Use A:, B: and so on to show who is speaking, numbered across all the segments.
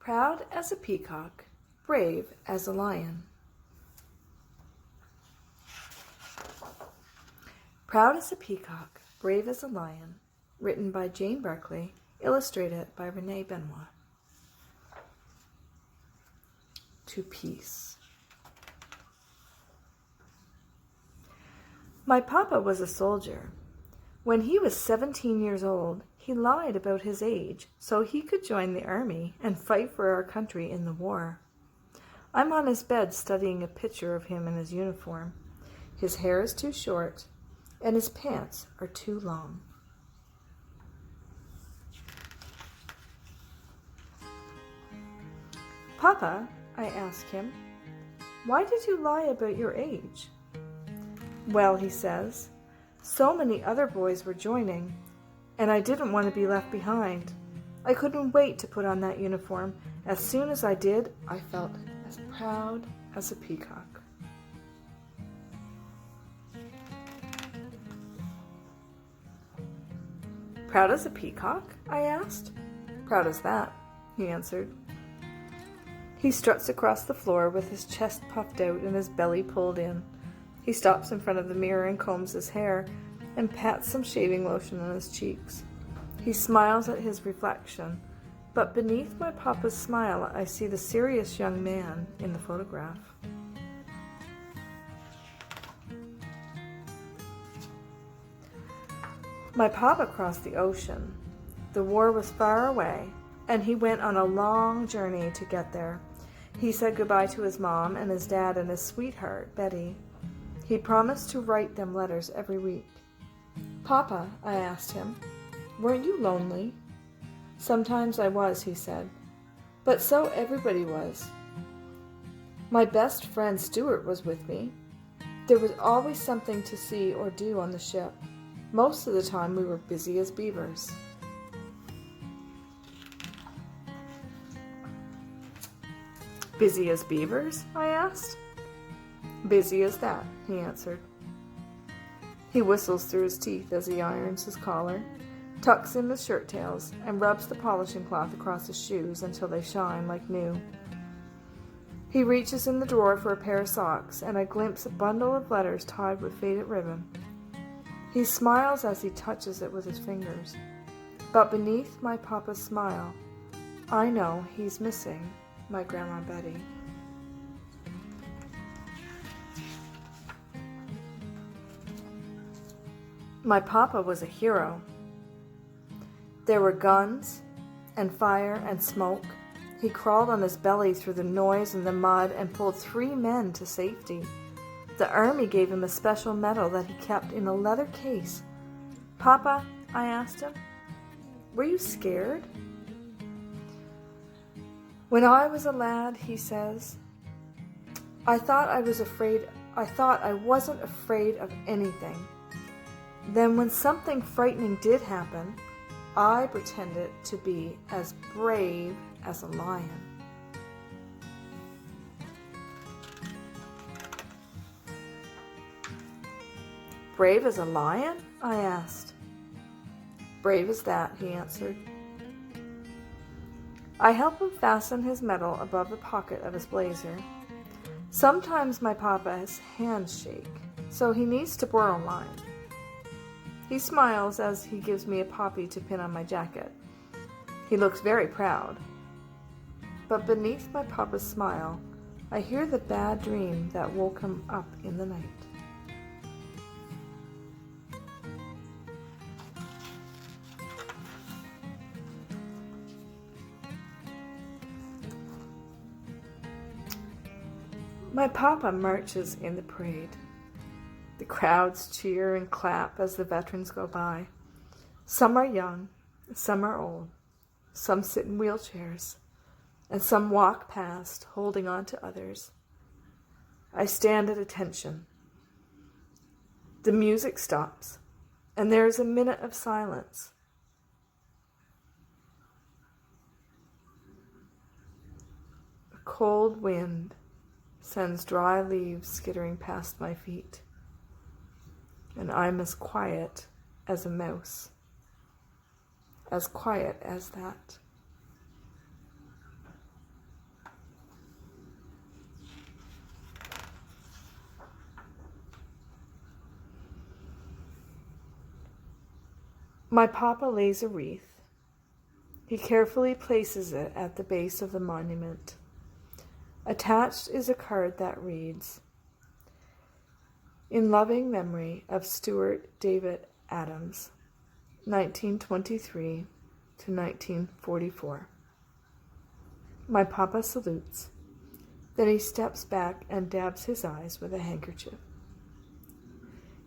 A: Proud as a peacock, brave as a lion. Proud as a peacock, brave as a lion, written by Jane Barclay, illustrated by Renné, Benoit. To peace. My papa was a soldier. When he was 17 years old, he lied about his age so he could join the army and fight for our country in the war. I'm on his bed studying a picture of him in his uniform. His hair is too short, and his pants are too long. Papa, I ask him, why did you lie about your age? Well, he says, so many other boys were joining, and I didn't want to be left behind. I couldn't wait to put on that uniform. As soon as I did, I felt as proud as a peacock. Proud as a peacock? I asked. Proud as that, he answered. He struts across the floor with his chest puffed out and his belly pulled in. He stops in front of the mirror and combs his hair and pats some shaving lotion on his cheeks. He smiles at his reflection, but beneath my papa's smile I see the serious young man in the photograph. My papa crossed the ocean. The war was far away, and he went on a long journey to get there. He said goodbye to his mom and his dad and his sweetheart, Betty. He promised to write them letters every week. Papa, I asked him, weren't you lonely? Sometimes I was, he said, but so everybody was. My best friend Stuart was with me. There was always something to see or do on the ship. Most of the time we were busy as beavers. Busy as beavers? I asked. Busy as that, he answered. He whistles through his teeth as he irons his collar, tucks in his shirt tails, and rubs the polishing cloth across his shoes until they shine like new. He reaches in the drawer for a pair of socks, and I glimpse a bundle of letters tied with faded ribbon. He smiles as he touches it with his fingers, but beneath my papa's smile, I know he's missing my Grandma Betty. My papa was a hero. There were guns and fire and smoke. He crawled on his belly through the noise and the mud and pulled 3 men to safety. The army gave him a special medal that he kept in a leather case. Papa, I asked him, were you scared? When I was a lad, he says, I thought I wasn't afraid of anything. Then when something frightening did happen, I pretended to be as brave as a lion. Brave as a lion? I asked. Brave as that, he answered. I help him fasten his medal above the pocket of his blazer. Sometimes my papa's hands shake, so he needs to borrow mine. He smiles as he gives me a poppy to pin on my jacket. He looks very proud. But beneath my papa's smile, I hear the bad dream that woke him up in the night. My papa marches in the parade. The crowds cheer and clap as the veterans go by. Some are young, some are old, some sit in wheelchairs, and some walk past, holding on to others. I stand at attention. The music stops, and there is a minute of silence. A cold wind sends dry leaves skittering past my feet, and I'm as quiet as a mouse, as quiet as that. My papa lays a wreath. He carefully places it at the base of the monument. Attached is a card that reads, "In loving memory of Stuart David Adams, 1923 to 1944. My papa salutes. Then he steps back and dabs his eyes with a handkerchief.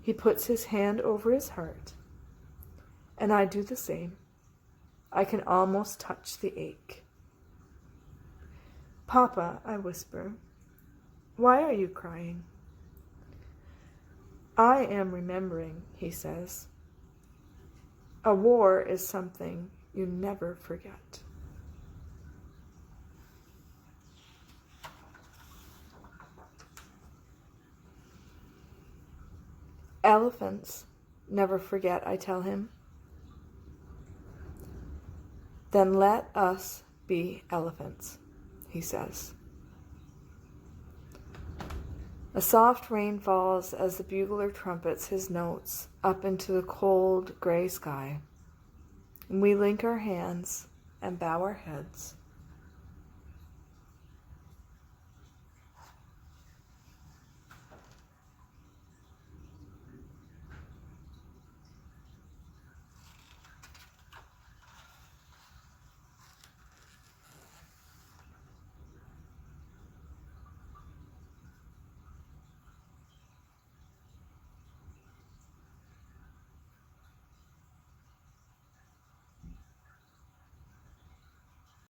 A: He puts his hand over his heart, and I do the same. I can almost touch the ache. Papa, I whisper, why are you crying? I am remembering, he says. A war is something you never forget. Elephants never forget, I tell him. Then let us be elephants, he says. A soft rain falls as the bugler trumpets his notes up into the cold, gray sky. And we link our hands and bow our heads